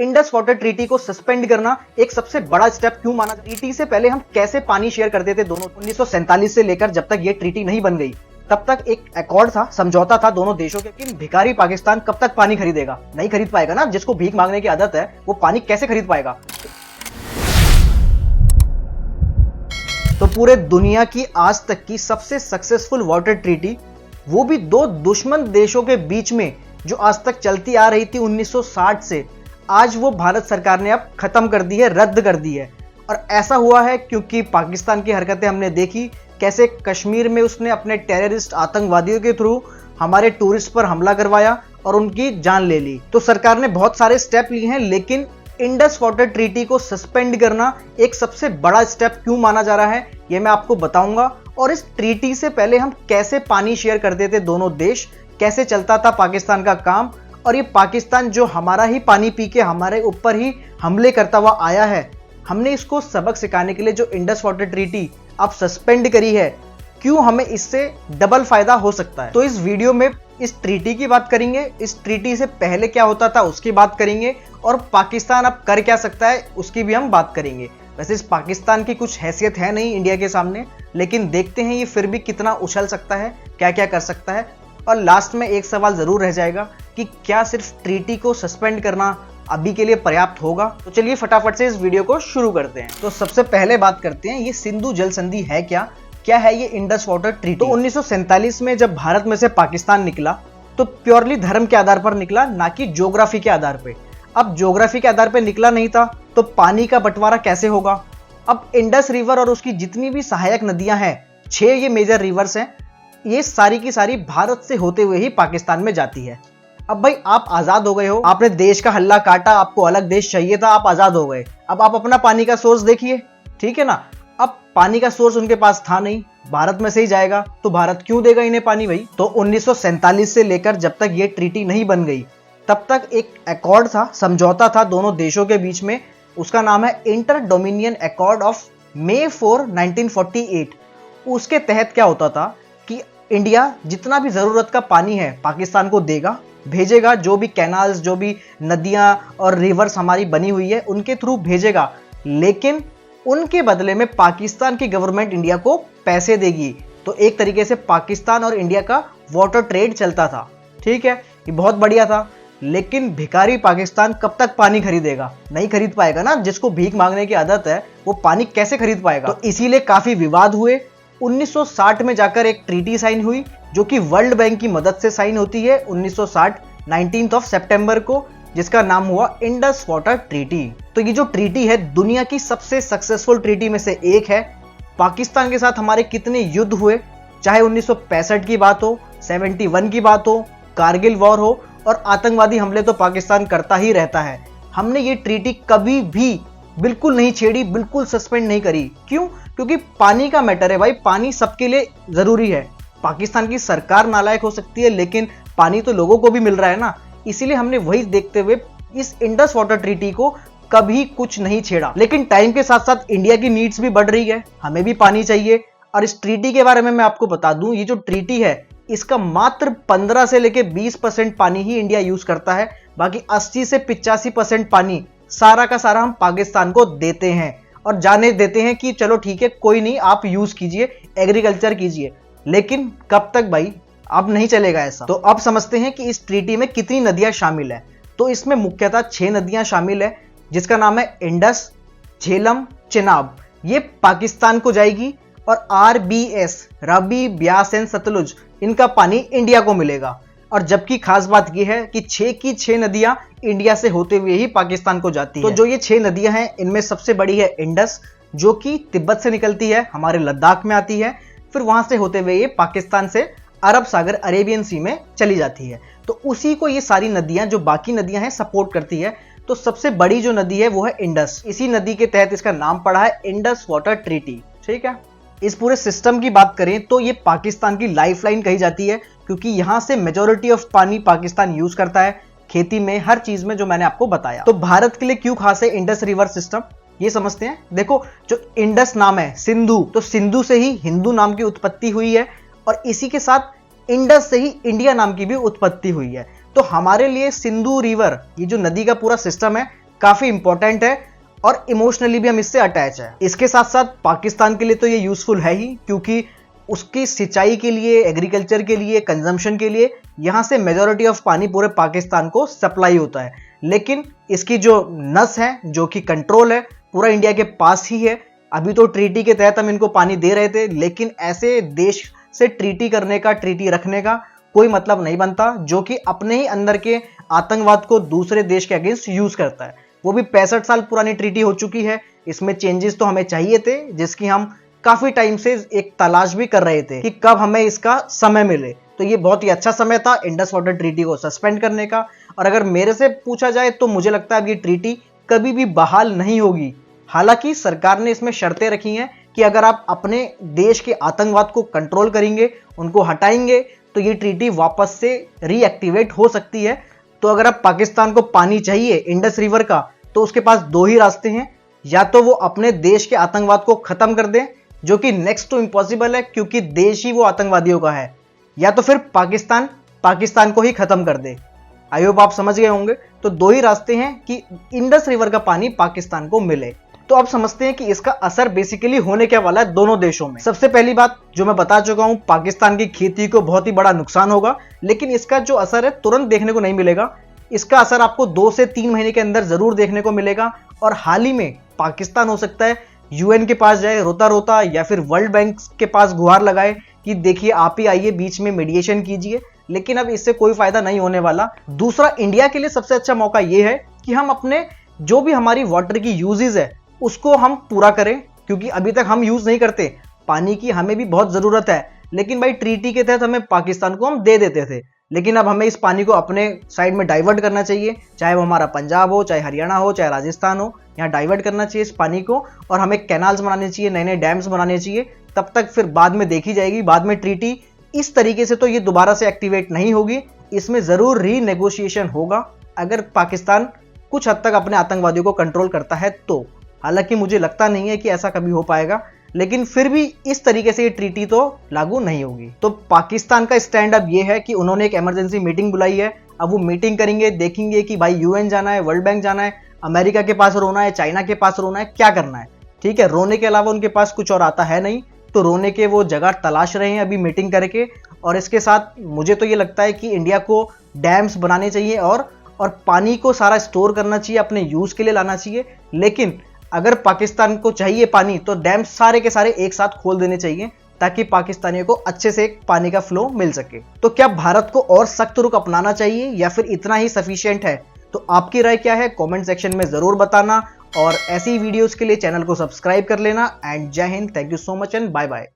Indus water treaty को suspend करना एक सबसे बड़ा स्टेप क्यों माना? ट्रीटी से पहले हम कैसे पानी शेयर करते थे दोनों? 1947 से लेकर जब तक ये ट्रीटी नहीं बन गई तब तक एक अकॉर्ड था, समझौता था दोनों देशों के। लेकिन भिखारी पाकिस्तान कब तक पानी खरीदेगा? नहीं खरीद पाएगा ना। जिसको भीख मांगने की आदत है वो पानी कैसे खरीद पाएगा? तो पूरे दुनिया की आज तक की सबसे सक्सेसफुल वाटर ट्रीटी, वो भी दो दुश्मन देशों के बीच में, जो आज तक चलती आ रही थी 1960 से, आज वो भारत सरकार ने अब खत्म कर दी है, रद्द कर दी है। और ऐसा हुआ है क्योंकि पाकिस्तान की हरकतें हमने देखी, कैसे कश्मीर में उसने अपने टेररिस्ट आतंकवादियों के थ्रू हमारे टूरिस्ट पर हमला करवाया और उनकी जान ले ली। तो सरकार ने बहुत सारे स्टेप लिए हैं, लेकिन इंडस वाटर ट्रीटी को सस्पेंड करना एक सबसे बड़ा स्टेप क्यों माना जा रहा है, ये मैं आपको बताऊंगा। और इस ट्रीटी से पहले हम कैसे पानी शेयर करते थे दोनों देश, कैसे चलता था पाकिस्तान का काम, और ये पाकिस्तान जो हमारा ही पानी पी के हमारे ऊपर ही हमले करता हुआ आया है, हमने इसको सबक सिखाने के लिए जो इंडस वाटर ट्रीटी अब सस्पेंड करी है, क्यों हमें इससे डबल फायदा हो सकता है। तो इस वीडियो में इस ट्रीटी की बात करेंगे, इस ट्रीटी से पहले क्या होता था उसकी बात करेंगे, और पाकिस्तान अब कर क्या सकता है उसकी भी हम बात करेंगे। वैसे इस पाकिस्तान की कुछ हैसियत है नहीं इंडिया के सामने, लेकिन देखते हैं ये फिर भी कितना उछल सकता है, क्या क्या कर सकता है। और लास्ट में एक सवाल जरूर रह जाएगा कि क्या सिर्फ ट्रीटी को सस्पेंड करना अभी के लिए पर्याप्त होगा? तो चलिए फटाफट से इस वीडियो को शुरू करते हैं। तो सबसे पहले बात करते हैं ये सिंधु जल संधि है क्या है ये इंडस वाटर ट्रीटी? तो 1947 में जब भारत में से पाकिस्तान निकला तो प्योरली धर्म के आधार पर निकला, ना कि ज्योग्राफी के आधार पे। अब ज्योग्राफी के आधार पे निकला नहीं था तो पानी का बंटवारा कैसे होगा? अब इंडस रिवर और उसकी जितनी भी सहायक नदियां हैं, 6 ये मेजर रिवर्स हैं, ये सारी की सारी भारत से होते हुए ही पाकिस्तान में जाती है। अब भाई आप आजाद हो गए हो, आपने देश का हल्ला काटा, आपको अलग देश चाहिए था, आप आजाद हो गए। अब आप अपना पानी का सोर्स देखिए, ठीक है ना। अब पानी का सोर्स उनके पास था नहीं, भारत में से ही जाएगा, तो भारत क्यों देगा इन्हें पानी भाई? तो 1947 से लेकर जब तक ये ट्रीटी नहीं बन गई तब तक एक अकॉर्ड था, समझौता था दोनों देशों के बीच में। उसका नाम है inter dominion accord of May 4, 1948। उसके तहत क्या होता था कि इंडिया जितना भी जरूरत का पानी है पाकिस्तान को देगा, भेजेगा, जो भी कैनाल्स, जो भी नदियां और रिवर्स हमारी बनी हुई है उनके थ्रू भेजेगा, लेकिन उनके बदले में पाकिस्तान की गवर्नमेंट इंडिया को पैसे देगी। तो एक तरीके से पाकिस्तान और इंडिया का वाटर ट्रेड चलता था, ठीक है, ये बहुत बढ़िया था। लेकिन भिखारी पाकिस्तान कब तक पानी खरीदेगा? नहीं खरीद पाएगा ना। जिसको भीख मांगने की आदत है वो पानी कैसे खरीद पाएगा? तो इसीलिए काफी विवाद हुए। 1960 में जाकर एक ट्रीटी साइन हुई, जो कि वर्ल्ड बैंक की मदद से साइन होती है 1960 19 सितंबर को, जिसका नाम हुआ इंडस वाटर ट्रीटी। तो ये जो ट्रीटी है दुनिया की सबसे सक्सेसफुल ट्रीटी में से एक है। पाकिस्तान के साथ हमारे कितने युद्ध हुए, चाहे 1965 की बात हो, 71 की बात हो, कारगिल वॉर हो, और आतंकवादी हमले तो पाकिस्तान करता ही रहता है। हमने ये ट्रीटी कभी भी बिल्कुल नहीं छेड़ी, बिल्कुल सस्पेंड नहीं करी। क्यों? क्योंकि पानी का मैटर है भाई, पानी सबके लिए जरूरी है। पाकिस्तान की सरकार नालायक हो सकती है, लेकिन पानी तो लोगों को भी मिल रहा है ना। इसीलिए हमने वही देखते हुए इस इंडस वाटर ट्रीटी को कभी कुछ नहीं छेड़ा। लेकिन टाइम के साथ साथ इंडिया की नीड्स भी बढ़ रही है, हमें भी पानी चाहिए। और इस ट्रीटी के बारे में मैं आपको बता दूं, ये जो ट्रीटी है इसका मात्र 15 से लेके 20% पानी ही इंडिया यूज करता है। बाकी 80 से 85% पानी सारा का सारा हम पाकिस्तान को देते हैं, और जाने देते हैं कि चलो ठीक है, कोई नहीं, आप यूज कीजिए, एग्रीकल्चर कीजिए। लेकिन कब तक भाई? अब नहीं चलेगा ऐसा। तो अब समझते हैं कि इस ट्रीटी में कितनी नदियां शामिल है। तो इसमें मुख्यतः 6 नदियां शामिल है, जिसका नाम है इंडस, झेलम, चिनाब। ये पाकिस्तान को जाएगी, और RBS, रावी, ब्यास एंड सतलुज, इनका पानी इंडिया को मिलेगा। और जबकि खास बात यह है कि 6 की 6 नदियां इंडिया से होते हुए ही पाकिस्तान को जाती है। तो जो ये 6 नदियां हैं, इनमें सबसे बड़ी है इंडस, जो कि तिब्बत से निकलती है, हमारे लद्दाख में आती है, फिर वहां से होते हुए ये पाकिस्तान से अरब सागर, अरेबियन सी में चली जाती है। तो उसी को ये सारी नदियां, जो बाकी नदियां हैं, सपोर्ट करती है। तो सबसे बड़ी जो नदी है वो है इंडस। इसी नदी के तहत इसका नाम पड़ा है इंडस वाटर ट्रीटी, ठीक है। इस पूरे सिस्टम की बात करें तो ये पाकिस्तान की लाइफलाइन कही जाती है, क्योंकि यहां से मेजॉरिटी ऑफ पानी पाकिस्तान यूज करता है, खेती में, हर चीज में, जो मैंने आपको बताया। तो भारत के लिए क्यों खास है इंडस रिवर सिस्टम, ये समझते हैं। देखो, जो इंडस नाम है सिंधु, तो सिंधु से ही हिंदू नाम की उत्पत्ति हुई है, और इसी के साथ इंडस से ही इंडिया नाम की भी उत्पत्ति हुई है। तो हमारे लिए सिंधु रिवर, ये जो नदी का पूरा सिस्टम है, काफी इंपॉर्टेंट है और इमोशनली भी हम इससे अटैच है। इसके साथ साथ पाकिस्तान के लिए तो ये यूजफुल है ही, क्योंकि उसकी सिंचाई के लिए, एग्रीकल्चर के लिए, कंजम्पशन के लिए यहां से मेजॉरिटी ऑफ पानी पूरे पाकिस्तान को सप्लाई होता है। लेकिन इसकी जो नस है, जो कि कंट्रोल है, पूरा इंडिया के पास ही है। अभी तो ट्रीटी के तहत हम इनको पानी दे रहे थे, लेकिन ऐसे देश से ट्रीटी करने का, ट्रीटी रखने का कोई मतलब नहीं बनता जो कि अपने ही अंदर के आतंकवाद को दूसरे देश के अगेंस्ट यूज करता है। वो भी 65 साल पुरानी ट्रीटी हो चुकी है। इसमें चेंजेस तो हमें चाहिए थे, जिसकी हम काफी टाइम से एक तलाश भी कर रहे थे कि कब हमें इसका समय मिले। तो ये बहुत ही अच्छा समय था इंडस वाटर ट्रीटी को सस्पेंड करने का। और अगर मेरे से पूछा जाए तो मुझे लगता है अब ये ट्रीटी कभी भी बहाल नहीं होगी। हालांकि सरकार ने इसमें शर्तें रखी हैं कि अगर आप अपने देश के आतंकवाद को कंट्रोल करेंगे, उनको हटाएंगे, तो ये ट्रीटी वापस से रीएक्टिवेट हो सकती है। तो अगर अब पाकिस्तान को पानी चाहिए इंडस रिवर का, तो उसके पास दो ही रास्ते हैं। या तो वो अपने देश के आतंकवाद को खत्म कर दे, जो कि नेक्स्ट टू इम्पॉसिबल है क्योंकि देश ही वो आतंकवादियों का है, या तो फिर पाकिस्तान को ही खत्म कर दे। आई होप आप समझ गए होंगे। तो दो ही रास्ते हैं कि इंडस रिवर का पानी पाकिस्तान को मिले। तो अब समझते हैं कि इसका असर बेसिकली होने क्या वाला है दोनों देशों में। सबसे पहली बात जो मैं बता चुका हूं, पाकिस्तान की खेती को बहुत ही बड़ा नुकसान होगा, लेकिन इसका जो असर है तुरंत देखने को नहीं मिलेगा। इसका असर आपको 2 से 3 महीने के अंदर जरूर देखने को मिलेगा। और हाल ही में पाकिस्तान हो सकता है यूएन के पास जाए रोता रोता, या फिर वर्ल्ड बैंक के पास गुहार लगाए कि देखिए आप ही आइए, बीच में मीडिएशन कीजिए। लेकिन अब इससे कोई फायदा नहीं होने वाला। दूसरा, इंडिया के लिए सबसे अच्छा मौका यह है कि हम अपने जो भी हमारी वाटर की यूजेज है उसको हम पूरा करें, क्योंकि अभी तक हम यूज नहीं करते। पानी की हमें भी बहुत जरूरत है, लेकिन भाई ट्रीटी के तहत हमें पाकिस्तान को हम दे देते थे। लेकिन अब हमें इस पानी को अपने साइड में डाइवर्ट करना चाहिए, चाहे वो हमारा पंजाब हो, चाहे हरियाणा हो, चाहे राजस्थान हो, यहाँ डाइवर्ट करना चाहिए इस पानी को। और हमें कैनाल्स बनाने चाहिए, नए नए डैम्स बनाने चाहिए। तब तक फिर बाद में देखी जाएगी। बाद में ट्रीटी इस तरीके से तो ये दोबारा से एक्टिवेट नहीं होगी। इसमें जरूर रीनेगोशिएशन होगा अगर पाकिस्तान कुछ हद तक अपने आतंकवादियों को कंट्रोल करता है तो। हालांकि मुझे लगता नहीं है कि ऐसा कभी हो पाएगा, लेकिन फिर भी इस तरीके से ये ट्रीटी तो लागू नहीं होगी। तो पाकिस्तान का स्टैंड अब ये है कि उन्होंने एक इमरजेंसी मीटिंग बुलाई है। अब वो मीटिंग करेंगे, देखेंगे कि भाई यूएन जाना है, वर्ल्ड बैंक जाना है, अमेरिका के पास रोना है, चाइना के पास रोना है, क्या करना है। ठीक है, रोने के अलावा उनके पास कुछ और आता है नहीं, तो रोने के वो जगह तलाश रहे हैं अभी मीटिंग करके। और इसके साथ मुझे तो ये लगता है कि इंडिया को डैम्स बनाने चाहिए और पानी को सारा स्टोर करना चाहिए, अपने यूज के लिए लाना चाहिए। लेकिन अगर पाकिस्तान को चाहिए पानी तो डैम सारे के सारे एक साथ खोल देने चाहिए, ताकि पाकिस्तानियों को अच्छे से पानी का फ्लो मिल सके। तो क्या भारत को और सख्त रुख अपनाना चाहिए या फिर इतना ही सफिशिएंट है? तो आपकी राय क्या है कमेंट सेक्शन में जरूर बताना। और ऐसी वीडियोस के लिए चैनल को सब्सक्राइब कर लेना। एंड जय हिंद, thank you so much and bye bye.